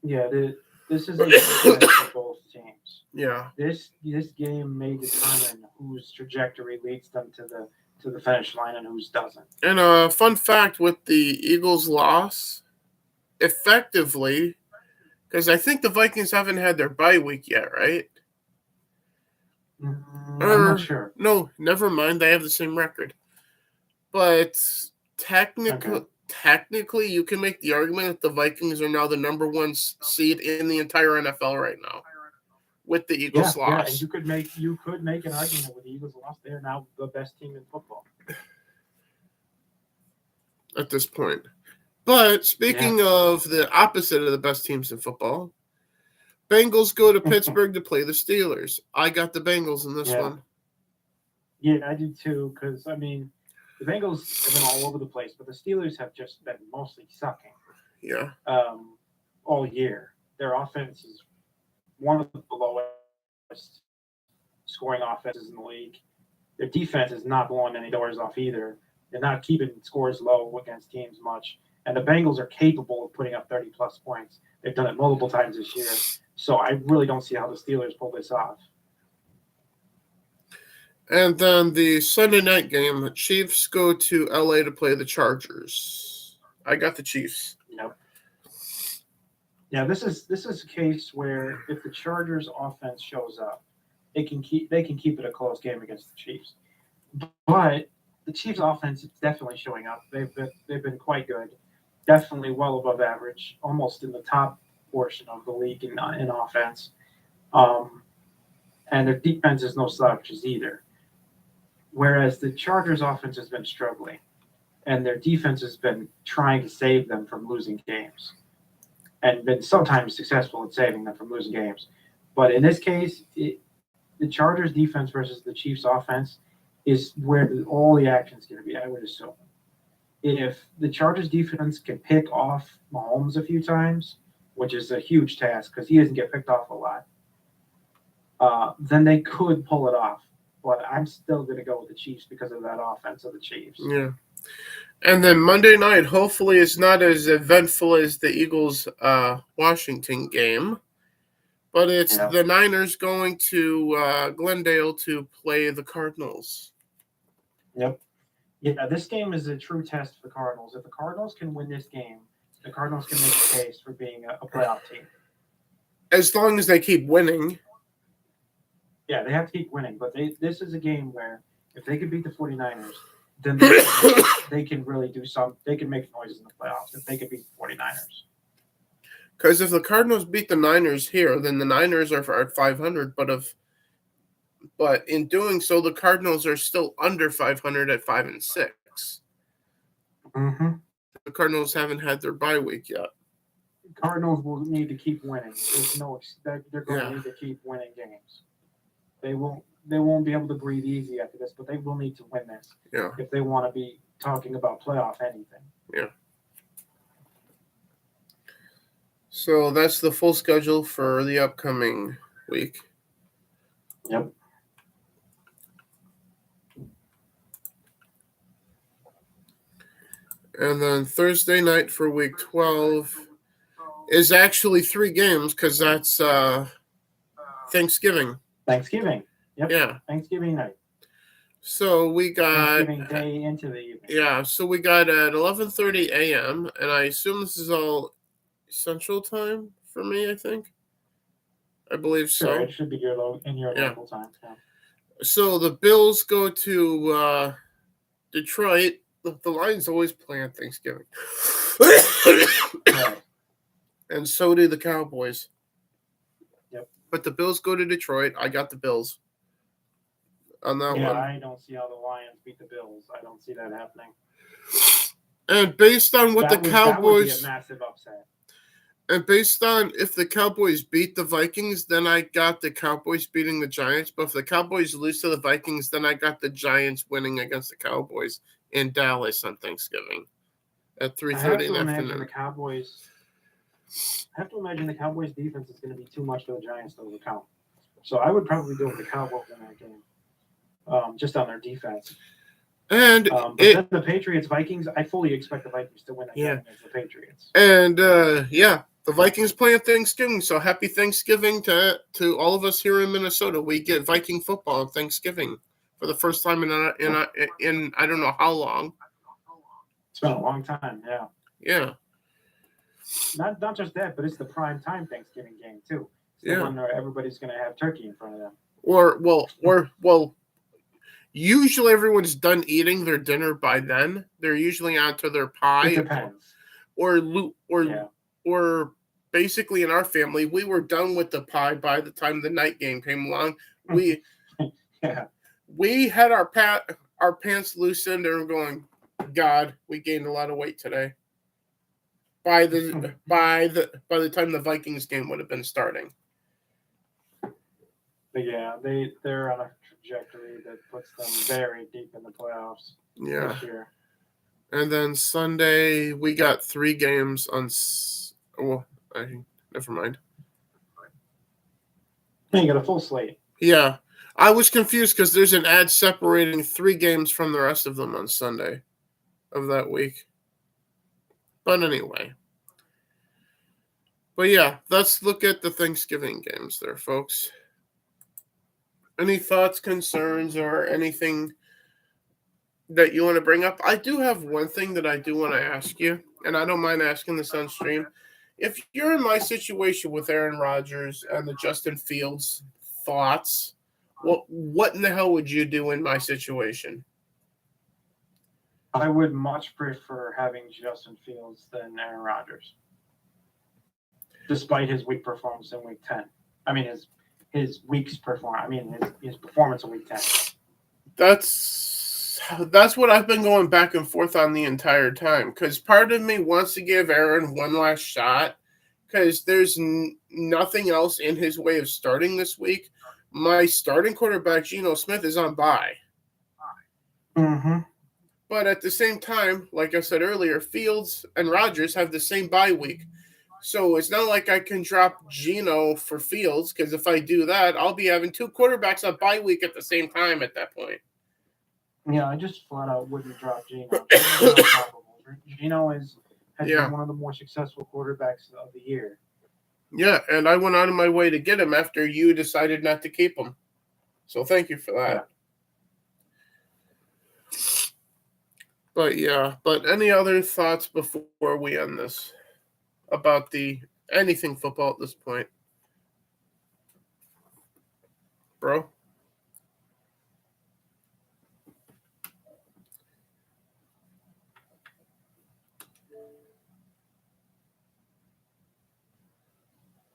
yeah, this is a test for both teams. Yeah. This game may determine whose trajectory leads them to the finish line and whose doesn't. And a fun fact with the Eagles' loss, effectively, because I think the Vikings haven't had their bye week yet, right? I'm not sure. No, never mind. They have the same record. But technically, you can make the argument that the Vikings are now the number one seed in the entire NFL right now. With the Eagles' loss. Yeah, you could make an argument with the Eagles' loss. They're now the best team in football. At this point. But speaking of the opposite of the best teams in football, Bengals go to Pittsburgh to play the Steelers. I got the Bengals in this one. Yeah, I do too, because, the Bengals have been all over the place, but the Steelers have just been mostly sucking. Yeah. All year. Their offense is one of the lowest scoring offenses in the league. Their defense is not blowing any doors off either. They're not keeping scores low against teams much. And the Bengals are capable of putting up 30-plus points. They've done it multiple times this year. So I really don't see how the Steelers pull this off. And then the Sunday night game, the Chiefs go to L.A. to play the Chargers. I got the Chiefs. Yep. Yeah, this is a case where if the Chargers offense shows up, they can keep it a close game against the Chiefs. But the Chiefs offense is definitely showing up. They've been quite good, definitely well above average, almost in the top portion of the league in offense. And their defense is no slouches either. Whereas the Chargers offense has been struggling, and their defense has been trying to save them from losing games. And been sometimes successful in saving them from losing games. But in this case, the Chargers defense versus the Chiefs offense is where all the action is going to be, I would assume. If the Chargers defense can pick off Mahomes a few times, which is a huge task because he doesn't get picked off a lot, then they could pull it off. But I'm still going to go with the Chiefs because of that offense of the Chiefs. Yeah. And then Monday night, hopefully it's not as eventful as the Eagles-Washington game. But it's Yeah. the Niners going to Glendale to play the Cardinals. Yep. Yeah, this game is a true test for the Cardinals. If the Cardinals can win this game, the Cardinals can make a case for being a playoff team. As long as they keep winning. Yeah, they have to keep winning. But this is a game where if they could beat the 49ers, then they can really do some. They can make noise in the playoffs if they could beat the 49ers. Because if the Cardinals beat the Niners here, then the Niners are at 500. But in doing so, the Cardinals are still under 500 at 5-6. Mm-hmm. The Cardinals haven't had their bye week yet. Cardinals will need to keep winning. There's no they're going to need to keep winning games. They won't be able to breathe easy after this, but they will need to win this if they want to be talking about playoff anything. Yeah. So that's the full schedule for the upcoming week. Yep. And then Thursday night for week 12 is actually 3 games because that's Thanksgiving. Thanksgiving. Yep. Yeah. Thanksgiving night. So we got Thanksgiving day into the evening. Yeah, so we got at 11:30 a.m. and I assume this is all Central Time for me, I think. I believe so. Sure, it should be in your local time. Yeah. So the Bills go to Detroit. The Lions always play on Thanksgiving. Right. And so do the Cowboys. Yep. But the Bills go to Detroit. I got the Bills on that one. I don't see how the Lions beat the Bills. I don't see that happening. And based on what the Cowboys... That would be a massive upset. And based on if the Cowboys beat the Vikings, then I got the Cowboys beating the Giants. But if the Cowboys lose to the Vikings, then I got the Giants winning against the Cowboys in Dallas on Thanksgiving at 3:30 in the afternoon. I have to imagine the Cowboys defense is going to be too much for the Giants to overcome. So I would probably go with the Cowboys in that game, just on their defense. And but then the Patriots-Vikings, I fully expect the Vikings to win that game against the Patriots. And the Vikings play at Thanksgiving, so happy Thanksgiving to all of us here in Minnesota. We get Viking football on Thanksgiving for the first time in I don't know how long. It's been a long time, yeah. Yeah. Not just that, but it's the prime time Thanksgiving game too. It's the one where everybody's going to have turkey in front of them. Well, usually everyone's done eating their dinner by then. They're usually on to their pie. It depends. Or basically in our family, we were done with the pie by the time the night game came along. We had our pants loosened and we're going, God, we gained a lot of weight today. By the time the Vikings game would have been starting. But yeah, they're on a trajectory that puts them very deep in the playoffs this year. And then Sunday we got 3 games on. Never mind. You got a full slate. Yeah, I was confused because there's an ad separating 3 games from the rest of them on Sunday of that week. But anyway. But yeah, let's look at the Thanksgiving games there, folks. Any thoughts, concerns, or anything that you want to bring up? I do have one thing that I do want to ask you, and I don't mind asking this on stream. If you're in my situation with Aaron Rodgers and the Justin Fields thoughts, what in the hell would you do in my situation? I would much prefer having Justin Fields than Aaron Rodgers, despite his weak performance in Week 10. I mean, his week's performance. I mean, his performance in Week 10. That's what I've been going back and forth on the entire time. Because part of me wants to give Aaron one last shot. Because there's nothing else in his way of starting this week. My starting quarterback, Geno Smith, is on bye. Mm-hmm. But at the same time, like I said earlier, Fields and Rodgers have the same bye week. So it's not like I can drop Geno for Fields, because if I do that, I'll be having 2 quarterbacks on bye week at the same time at that point. Yeah, I just flat out wouldn't drop Geno. Geno has been one of the more successful quarterbacks of the year. Yeah, and I went out of my way to get him after you decided not to keep him. So thank you for that. Yeah. But any other thoughts before we end this about the anything football at this point, bro?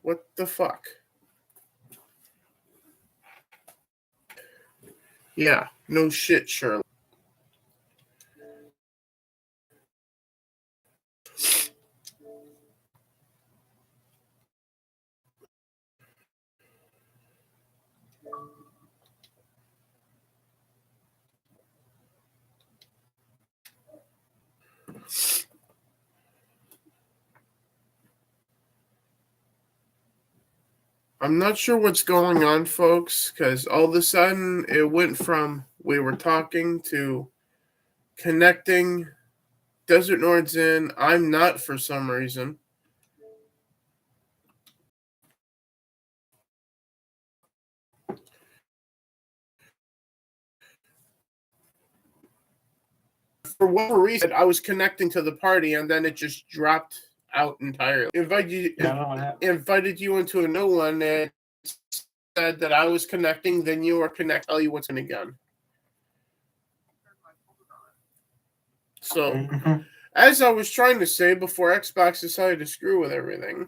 What the fuck? Yeah, no shit, Shirley. I'm not sure what's going on, folks, because all of a sudden it went from we were talking to connecting. Desert Nord's in. I'm not for some reason. For whatever reason, I was connecting to the party and then it just dropped out entirely. Invited you into a new one and said that I was connecting, then you were connecting. Tell you what's in again. So, as I was trying to say before Xbox decided to screw with everything,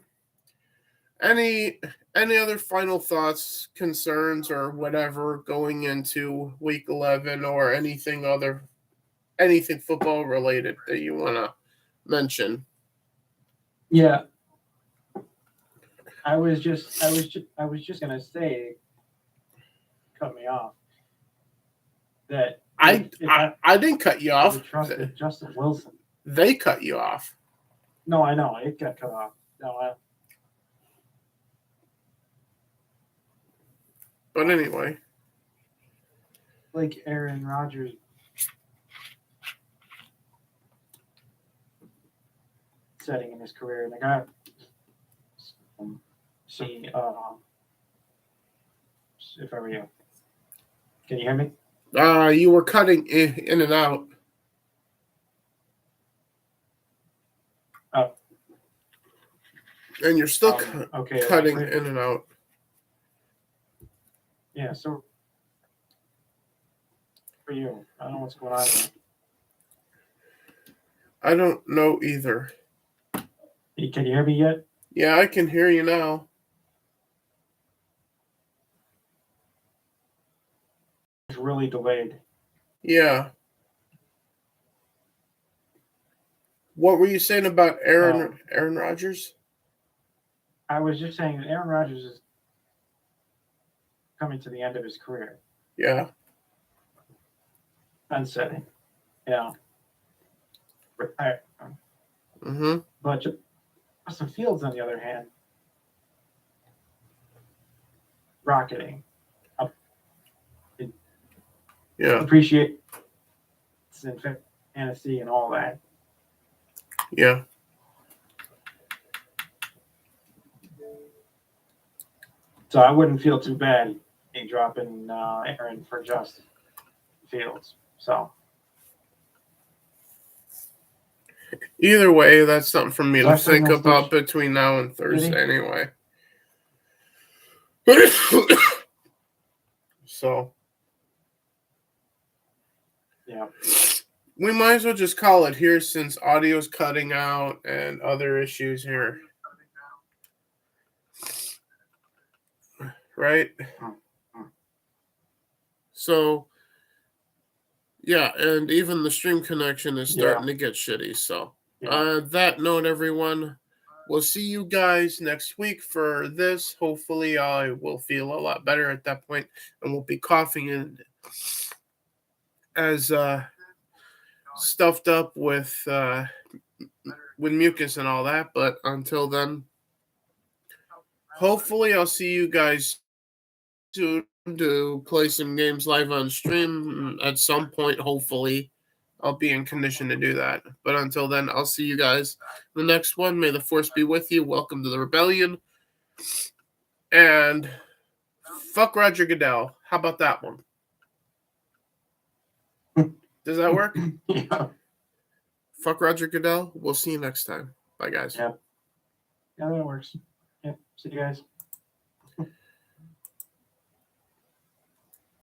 any other final thoughts, concerns, or whatever going into week 11 or anything football related that you want to mention? Yeah. I was just gonna say, cut me off. That I didn't cut you off. Trusted Justin Wilson. They cut you off. No, I know it got cut off. No, But anyway, like Aaron Rodgers setting in his career, and the guy. See, if I were you, can you hear me? You were cutting in and out. Oh. And you're still cutting like, in and out. Yeah, so for you, I don't know what's going on there. I don't know either. Can you hear me yet? Yeah, I can hear you now. It's really delayed. Yeah. What were you saying about Aaron Rodgers? I was just saying that Aaron Rodgers is coming to the end of his career. Yeah. Unsetting. Yeah. Mm-hmm. But Justin Fields, on the other hand, rocketing. Yeah. Appreciate fantasy and all that. Yeah. So I wouldn't feel too bad in dropping Aaron for Justin Fields. So either way, that's something for me to think about between now and Thursday anyway. So yeah. We might as well just call it here since audio's cutting out and other issues here. Right? So, yeah, and even the stream connection is starting to get shitty. So, that note, everyone, we'll see you guys next week for this. Hopefully, I will feel a lot better at that point and won't be coughing and as stuffed up with mucus and all that. But until then, hopefully I'll see you guys soon to play some games live on stream at some point. Hopefully I'll be in condition to do that. But until then, I'll see you guys in the next one. May the force be with you. Welcome to the rebellion. And fuck Roger Goodell. How about that one? Does that work? Yeah. Fuck Roger Goodell. We'll see you next time. Bye, guys. Yeah. Yeah, that works. Yeah. See you guys.